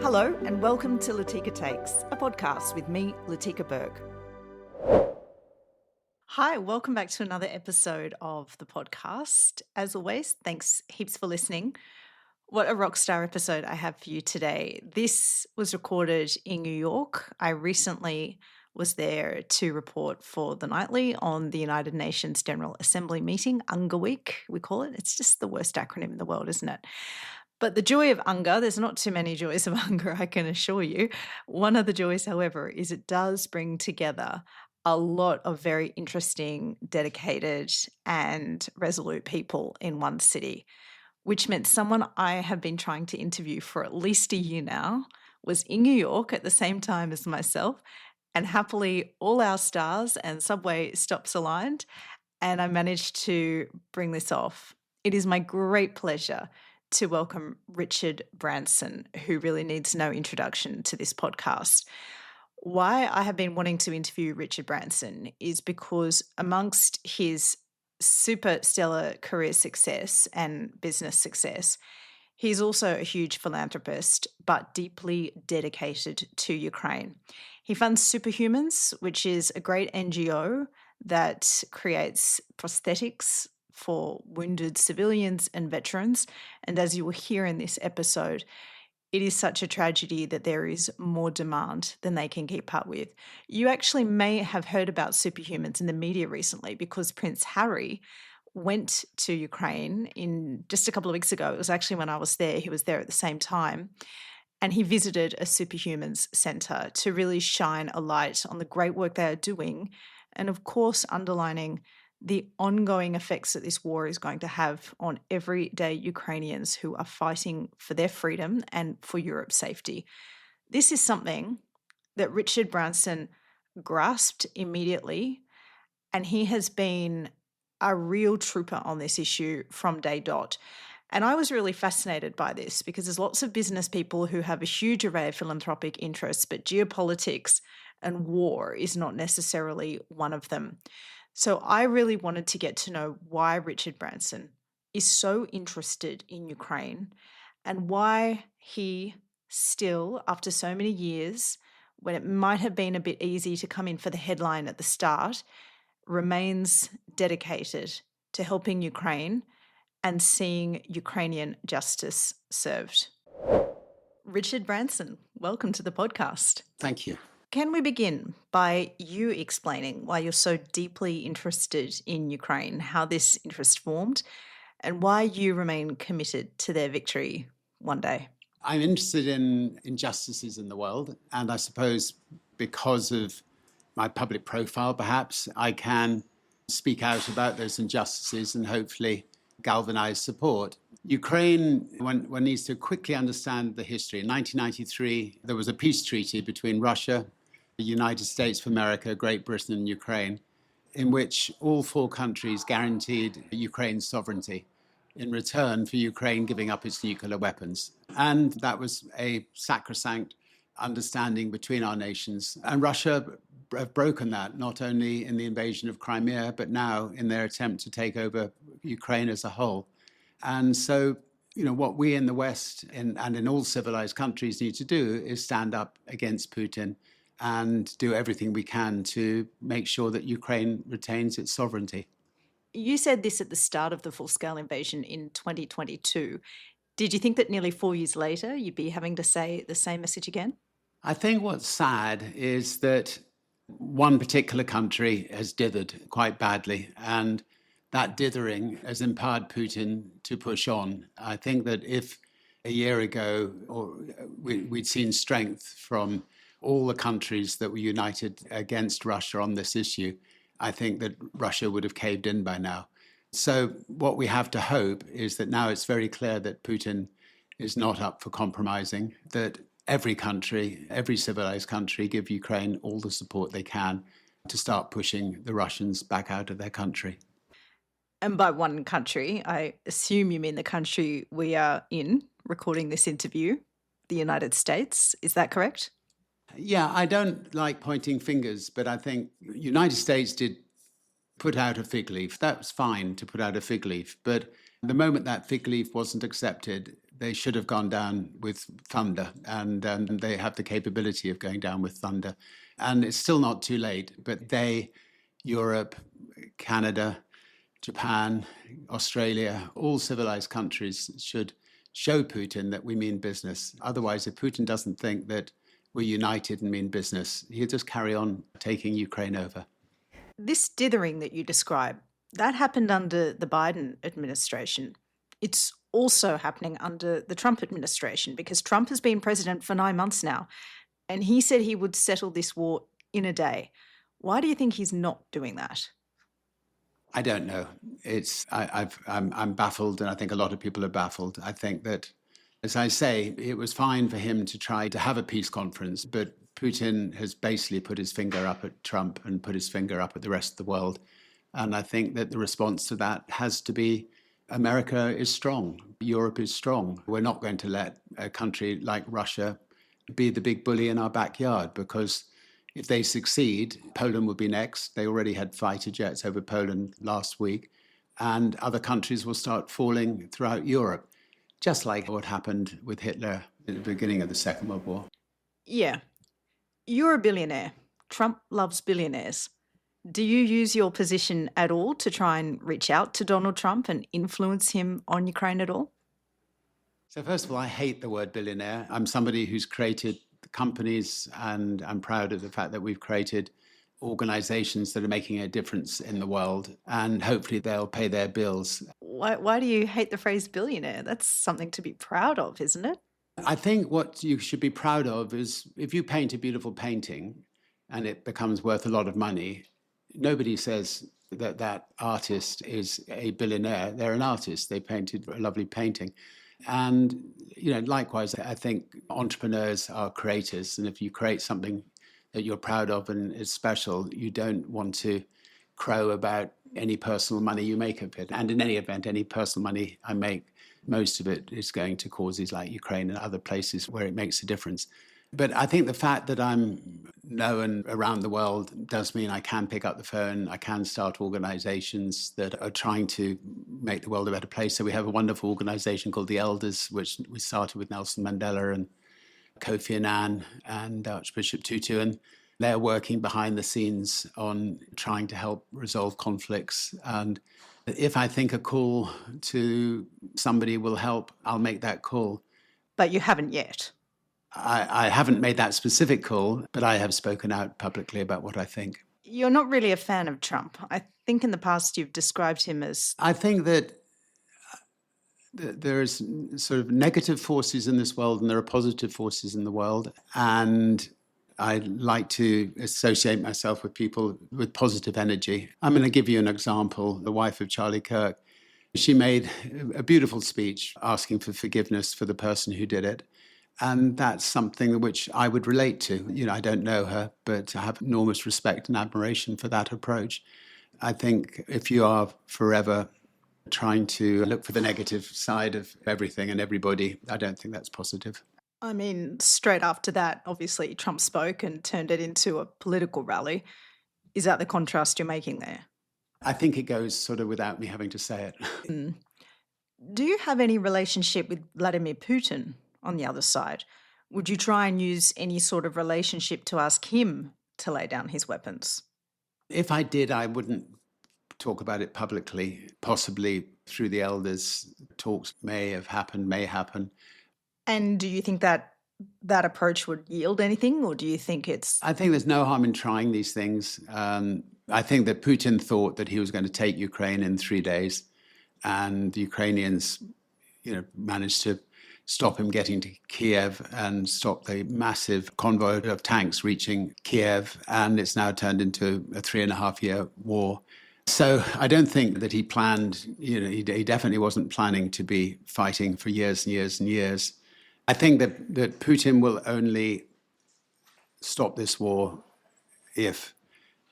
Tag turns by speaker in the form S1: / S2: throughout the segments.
S1: Hello and welcome to Latika Takes, a podcast with me, Latika Berg. Hi, welcome back to another episode of the podcast. As always, thanks heaps for listening. What a rock star episode I have for you today. This was recorded in New York. I recently was there to report for The Nightly on the United Nations General Assembly meeting, UNGA Week, we call it. It's just the worst acronym in the world, isn't it? But the joy of UNGA, there's not too many joys of UNGA, I can assure you. One of the joys, however, is it does bring together a lot of very interesting, dedicated and resolute people in one city, which meant someone I have been trying to interview for at least a year now was in New York at the same time as myself, and happily all our stars and subway stops aligned, and I managed to bring this off. It is my great pleasure to welcome Richard Branson, who really needs no introduction to this podcast. Why I have been wanting to interview Richard Branson is because amongst his super stellar career success and business success, he's also a huge philanthropist, but deeply dedicated to Ukraine. He funds Superhumans, which is a great NGO that creates prosthetics for wounded civilians and veterans. And as you will hear in this episode, it is such a tragedy that there is more demand than they can keep up with. You actually may have heard about Superhumans in the media recently because Prince Harry went to Ukraine in just a couple of weeks ago. It was actually when I was there. He was there at the same time. And he visited a Superhumans centre to really shine a light on the great work they are doing and, of course, underlining the ongoing effects that this war is going to have on everyday Ukrainians who are fighting for their freedom and for Europe's safety. This is something that Richard Branson grasped immediately, and he has been a real trooper on this issue from day dot. And I was really fascinated by this because there's lots of business people who have a huge array of philanthropic interests, but geopolitics and war is not necessarily one of them. So I really wanted to get to know why Richard Branson is so interested in Ukraine and why he still, after so many years, when it might have been a bit easy to come in for the headline at the start, remains dedicated to helping Ukraine and seeing Ukrainian justice served. Richard Branson, welcome to the podcast.
S2: Thank you.
S1: Can we begin by you explaining why you're so deeply interested in Ukraine, how this interest formed, and why you remain committed to their victory one day?
S2: I'm interested in injustices in the world, and I suppose because of my public profile, perhaps, I can speak out about those injustices and hopefully galvanize support. Ukraine, one needs to quickly understand the history. In 1993, there was a peace treaty between Russia, the United States of America, Great Britain, and Ukraine, in which all four countries guaranteed Ukraine's sovereignty in return for Ukraine giving up its nuclear weapons. And that was a sacrosanct understanding between our nations. And Russia have broken that, not only in the invasion of Crimea, but now in their attempt to take over Ukraine as a whole. And so, what we in the West and in all civilized countries need to do is stand up against Putin and do everything we can to make sure that Ukraine retains its sovereignty.
S1: You said this at the start of the full-scale invasion in 2022. Did you think that nearly 4 years later you'd be having to say the same message again?
S2: I think what's sad is that one particular country has dithered quite badly, and that dithering has empowered Putin to push on. I think that if a year ago we'd seen strength from all the countries that were united against Russia on this issue, I think that Russia would have caved in by now. So what we have to hope is that now it's very clear that Putin is not up for compromising, that every country, every civilized country, give Ukraine all the support they can to start pushing the Russians back out of their country.
S1: And by one country, I assume you mean the country we are in, recording this interview, the United States. Is that correct?
S2: Yeah, I don't like pointing fingers, but I think the United States did put out a fig leaf. That was fine to put out a fig leaf. But the moment that fig leaf wasn't accepted, they should have gone down with thunder, and they have the capability of going down with thunder. And it's still not too late, but they, Europe, Canada, Japan, Australia, all civilized countries should show Putin that we mean business. Otherwise, if Putin doesn't think that we're united and mean business, he'll just carry on taking Ukraine over.
S1: This dithering that you describe, that happened under the Biden administration. It's also happening under the Trump administration because Trump has been president for 9 months now, and he said he would settle this war in a day. Why do you think he's not doing that?
S2: I don't know. I'm baffled, and I think a lot of people are baffled. I think that, as I say, it was fine for him to try to have a peace conference, but Putin has basically put his finger up at Trump and put his finger up at the rest of the world. And I think that the response to that has to be America is strong, Europe is strong. We're not going to let a country like Russia be the big bully in our backyard, because if they succeed, Poland will be next. They already had fighter jets over Poland last week, and other countries will start falling throughout Europe, just like what happened with Hitler at the beginning of the Second World War.
S1: Yeah. You're a billionaire. Trump loves billionaires. Do you use your position at all to try and reach out to Donald Trump and influence him on Ukraine at all?
S2: So first of all, I hate the word billionaire. I'm somebody who's created companies, and I'm proud of the fact that we've created organizations that are making a difference in the world, and hopefully they'll pay their bills.
S1: Why do you hate the phrase billionaire? That's something to be proud of, isn't it?
S2: I think what you should be proud of is if you paint a beautiful painting and it becomes worth a lot of money, nobody says that that artist is a billionaire. They're an artist. They painted a lovely painting. And, likewise, I think entrepreneurs are creators. And if you create something that you're proud of and is special, you don't want to crow about any personal money you make of it. And in any event, any personal money I make, most of it is going to causes like Ukraine and other places where it makes a difference. But I think the fact that I'm known around the world does mean I can pick up the phone, I can start organizations that are trying to make the world a better place. So we have a wonderful organization called The Elders, which we started with Nelson Mandela and Kofi Annan and Archbishop Tutu, and they're working behind the scenes on trying to help resolve conflicts. And if I think a call to somebody will help, I'll make that call.
S1: But you haven't yet.
S2: I haven't made that specific call, but I have spoken out publicly about what I think.
S1: You're not really a fan of Trump. I think in the past you've described him as...
S2: I think that there's sort of negative forces in this world and there are positive forces in the world. And I like to associate myself with people with positive energy. I'm going to give you an example. The wife of Charlie Kirk, she made a beautiful speech asking for forgiveness for the person who did it. And that's something which I would relate to. I don't know her, but I have enormous respect and admiration for that approach. I think if you are forever trying to look for the negative side of everything and everybody, I don't think that's positive.
S1: I mean, straight after that, obviously, Trump spoke and turned it into a political rally. Is that the contrast you're making there?
S2: I think it goes sort of without me having to say it.
S1: Do you have any relationship with Vladimir Putin on the other side? Would you try and use any sort of relationship to ask him to lay down his weapons?
S2: If I did, I wouldn't talk about it publicly. Possibly through the elders, talks may happen.
S1: And do you think that that approach would yield anything, or do you think it's...
S2: I think there's no harm in trying these things. I think that Putin thought that he was going to take Ukraine in 3 days, and the Ukrainians, managed to stop him getting to Kiev and stop the massive convoy of tanks reaching Kiev. And it's now turned into a 3.5-year war. So I don't think that he planned, he definitely wasn't planning to be fighting for years and years and years. I think that Putin will only stop this war if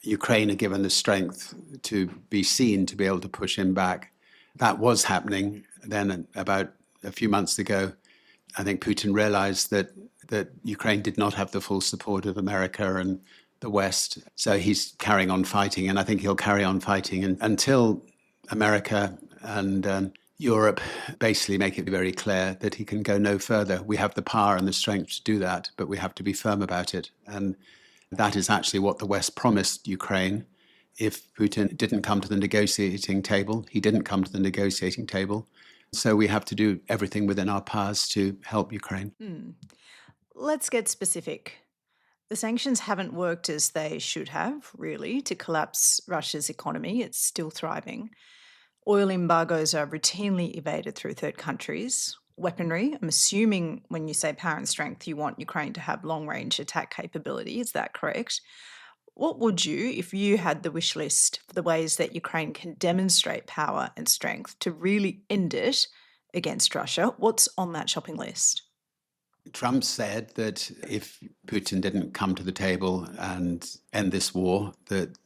S2: Ukraine are given the strength to be seen to be able to push him back. That was happening then about a few months ago. I think Putin realized that Ukraine did not have the full support of America and the West. So he's carrying on fighting, and I think he'll carry on fighting until America and Europe basically make it very clear that he can go no further. We have the power and the strength to do that, but we have to be firm about it. And that is actually what the West promised Ukraine. If Putin didn't come to the negotiating table, he didn't come to the negotiating table. So we have to do everything within our powers to help Ukraine.
S1: Let's get specific. The sanctions haven't worked as they should have, really, to collapse Russia's economy. It's still thriving. Oil embargoes are routinely evaded through third countries. Weaponry, I'm assuming when you say power and strength, you want Ukraine to have long range attack capability. Is that correct? What would you, if you had the wish list for the ways that Ukraine can demonstrate power and strength to really end it against Russia, what's on that shopping list?
S2: Trump said that if Putin didn't come to the table and end this war, that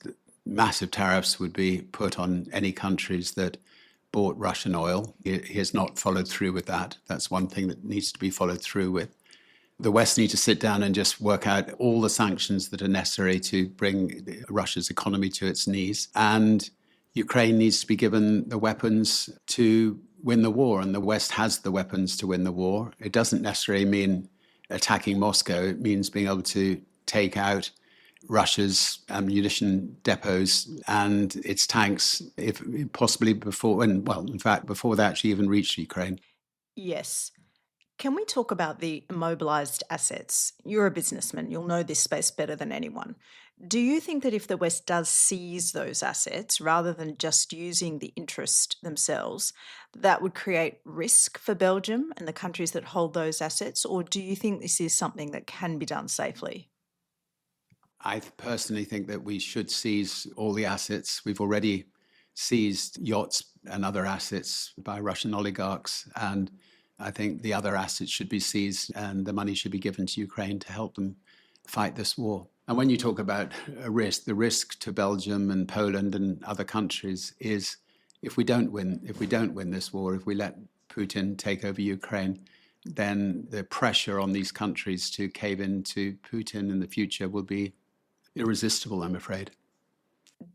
S2: massive tariffs would be put on any countries that bought Russian oil. He has not followed through with that. That's one thing that needs to be followed through with. The West need to sit down and just work out all the sanctions that are necessary to bring Russia's economy to its knees. And Ukraine needs to be given the weapons to win the war, and the West has the weapons to win the war. It doesn't necessarily mean attacking Moscow. It means being able to take out Russia's ammunition depots and its tanks, if possibly before, and well, in fact, before they actually even reach Ukraine.
S1: Yes. Can we talk about the immobilised assets? You're a businessman, you'll know this space better than anyone. Do you think that if the West does seize those assets rather than just using the interest themselves, that would create risk for Belgium and the countries that hold those assets? Or do you think this is something that can be done safely?
S2: I personally think that we should seize all the assets. We've already seized yachts and other assets by Russian oligarchs, and I think the other assets should be seized and the money should be given to Ukraine to help them fight this war. And when you talk about a risk, the risk to Belgium and Poland and other countries is if we don't win this war, if we let Putin take over Ukraine, then the pressure on these countries to cave in to Putin in the future will be irresistible, I'm afraid.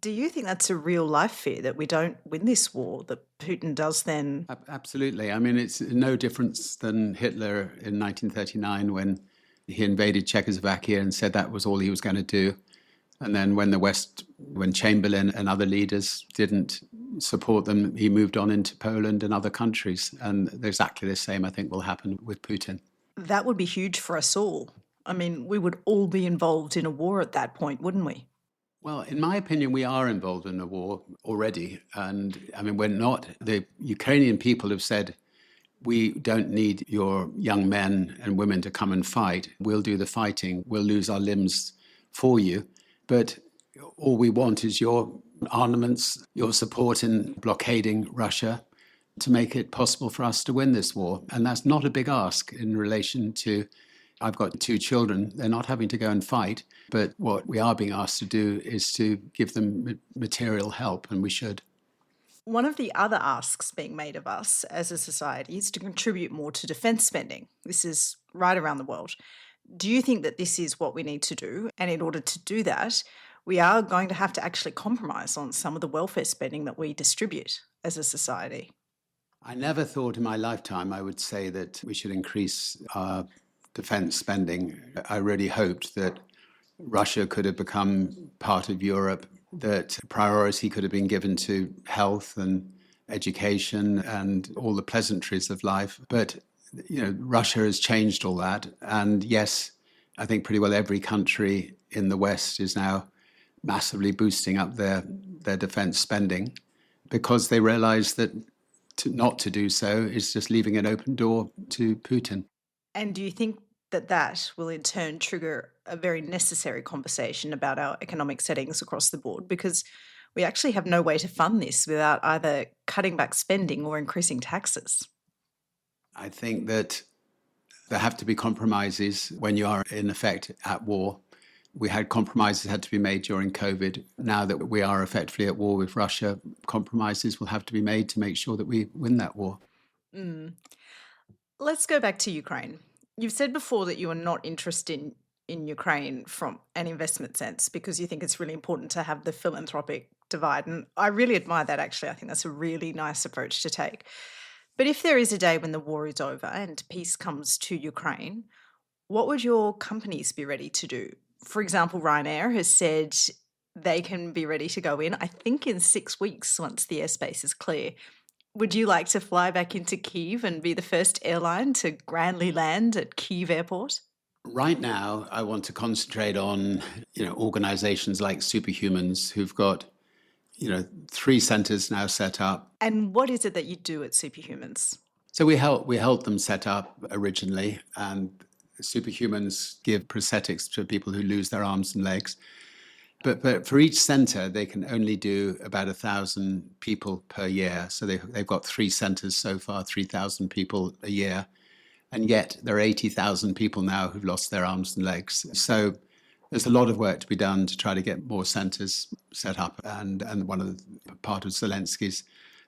S1: Do you think that's a real life fear that we don't win this war, that Putin does then?
S2: Absolutely. I mean, it's no difference than Hitler in 1939 when he invaded Czechoslovakia and said that was all he was going to do. And then when Chamberlain and other leaders didn't support them, he moved on into Poland and other countries. And exactly the same, I think, will happen with Putin.
S1: That would be huge for us all. I mean, we would all be involved in a war at that point, wouldn't we?
S2: Well, in my opinion, we are involved in a war already. And I mean, we're not. The Ukrainian people have said, we don't need your young men and women to come and fight. We'll do the fighting. We'll lose our limbs for you. But all we want is your armaments, your support in blockading Russia to make it possible for us to win this war. And that's not a big ask in relation to, I've got 2 children. They're not having to go and fight. But what we are being asked to do is to give them material help, and we should.
S1: One of the other asks being made of us as a society is to contribute more to defence spending. This is right around the world. Do you think that this is what we need to do? And in order to do that, we are going to have to actually compromise on some of the welfare spending that we distribute as a society.
S2: I never thought in my lifetime I would say that we should increase our defence spending. I really hoped that Russia could have become part of Europe, that priority could have been given to health and education and all the pleasantries of life. But, Russia has changed all that. And yes, I think pretty well every country in the West is now massively boosting up their defense spending because they realize that not to do so is just leaving an open door to Putin.
S1: And do you think that will in turn trigger a very necessary conversation about our economic settings across the board? Because we actually have no way to fund this without either cutting back spending or increasing taxes.
S2: I think that there have to be compromises when you are in effect at war. We had compromises that had to be made during COVID. Now that we are effectively at war with Russia, compromises will have to be made to make sure that we win that war.
S1: Let's go back to Ukraine. You've said before that you are not interested in Ukraine from an investment sense because you think it's really important to have the philanthropic divide. And I really admire that, actually. I think that's a really nice approach to take. But if there is a day when the war is over and peace comes to Ukraine, what would your companies be ready to do? For example, Ryanair has said they can be ready to go in, I think, in 6 weeks once the airspace is clear. Would you like to fly back into Kyiv and be the first airline to grandly land at Kyiv Airport?
S2: Right now, I want to concentrate on, organizations like Superhumans who've got, 3 centers now set up.
S1: And what is it that you do at Superhumans?
S2: So we helped them set up originally, and Superhumans give prosthetics to people who lose their arms and legs. But for each center, they can only do about 1,000 people per year. So they've got 3 centers so far, 3,000 people a year. And yet there are 80,000 people now who've lost their arms and legs. So there's a lot of work to be done to try to get more centers set up. And one of the part of Zelensky's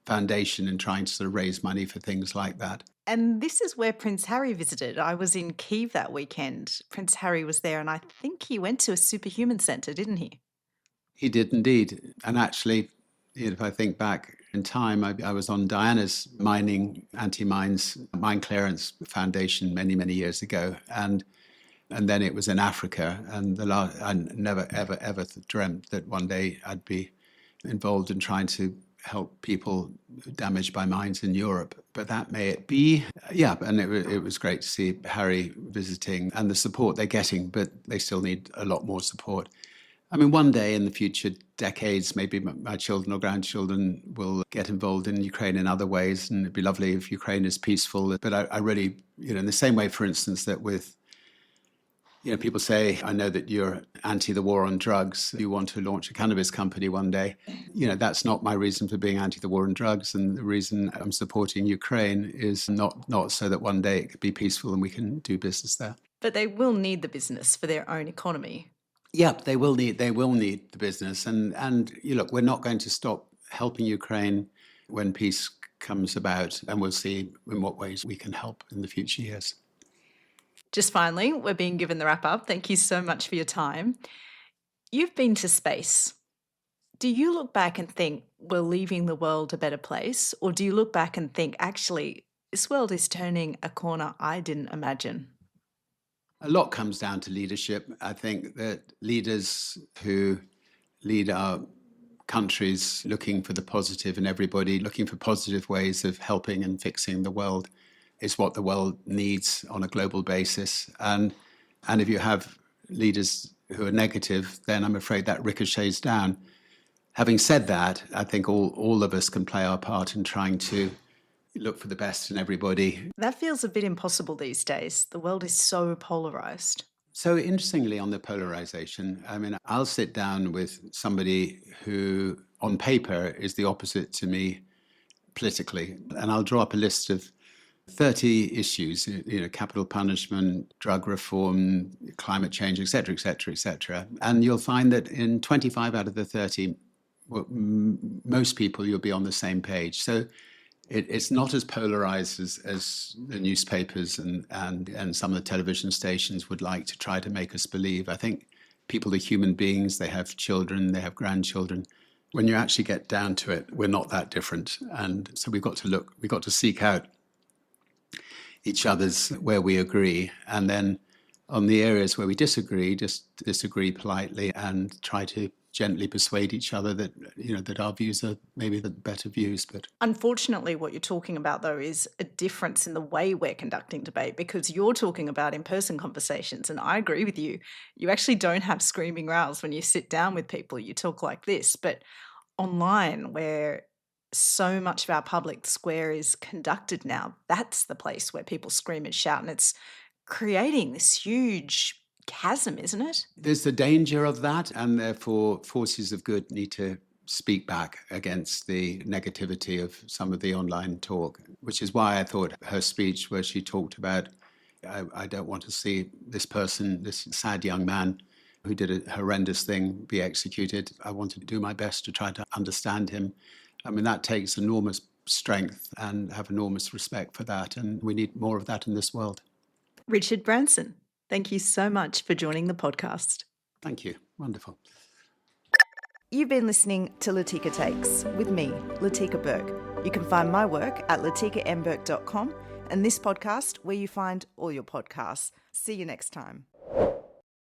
S2: foundation in trying to sort of raise money for things like that.
S1: And this is where Prince Harry visited. I was in Kyiv that weekend. Prince Harry was there, and I think he went to a superhuman centre, didn't he?
S2: He did indeed. And actually, if I think back in time, I was on Diana's anti-mines, mine clearance foundation many, many years ago. And then it was in Africa. And I never, ever, ever dreamt that one day I'd be involved in trying to help people damaged by mines in Europe. But that may it be. Yeah, and it was great to see Harry visiting and the support they're getting, but they still need a lot more support. I mean, one day in the future, decades, maybe my children or grandchildren will get involved in Ukraine in other ways, and it'd be lovely if Ukraine is peaceful. But I really, in the same way, for instance, that with, people say, I know that you're anti the war on drugs. You want to launch a cannabis company one day. That's not my reason for being anti the war on drugs. And the reason I'm supporting Ukraine is not so that one day it could be peaceful and we can do business there.
S1: But they will need the business for their own economy.
S2: Yeah, they will need the business. And look, we're not going to stop helping Ukraine when peace comes about. And we'll see in what ways we can help in the future years.
S1: Just finally, we're being given the wrap up. Thank you so much for your time. You've been to space. Do you look back and think we're leaving the world a better place? Or do you look back and think, actually, this world is turning a corner I didn't imagine?
S2: A lot comes down to leadership. I think that leaders who lead our countries looking for the positive in everybody, looking for positive ways of helping and fixing the world is what the world needs on a global basis. And if you have leaders who are negative, then I'm afraid that ricochets down. Having said that, I think all of us can play our part in trying to look for the best in everybody.
S1: That feels a bit impossible these days. The world is so polarized.
S2: So interestingly, on the polarization, I mean, I'll sit down with somebody who on paper is the opposite to me politically, and I'll draw up a list of 30 issues, capital punishment, drug reform, climate change, et cetera, et cetera, et cetera. And you'll find that in 25 out of the 30, most people, you'll be on the same page. So it's not as polarized as the newspapers and some of the television stations would like to try to make us believe. I think people are human beings. They have children, they have grandchildren. When you actually get down to it, we're not that different. And so we've got to seek out each other's where we agree. And then on the areas where we disagree, just disagree politely and try to gently persuade each other that, that our views are maybe the better views. But
S1: unfortunately, what you're talking about, though, is a difference in the way we're conducting debate, because you're talking about in-person conversations. And I agree with you. You actually don't have screaming rows when you sit down with people. You talk like this. But online, where so much of our public square is conducted now, that's the place where people scream and shout. And it's creating this huge chasm, isn't it?
S2: There's the danger of that, and therefore forces of good need to speak back against the negativity of some of the online talk, which is why I thought her speech where she talked about, I don't want to see this person, this sad young man who did a horrendous thing, be executed. I want to do my best to try to understand him. I mean, that takes enormous strength, and have enormous respect for that, and we need more of that in this world.
S1: Richard Branson, thank you so much for joining the podcast.
S2: Thank you. Wonderful.
S1: You've been listening to Latika Takes with me, Latika Burke. You can find my work at latikambirk.com and this podcast where you find all your podcasts. See you next time.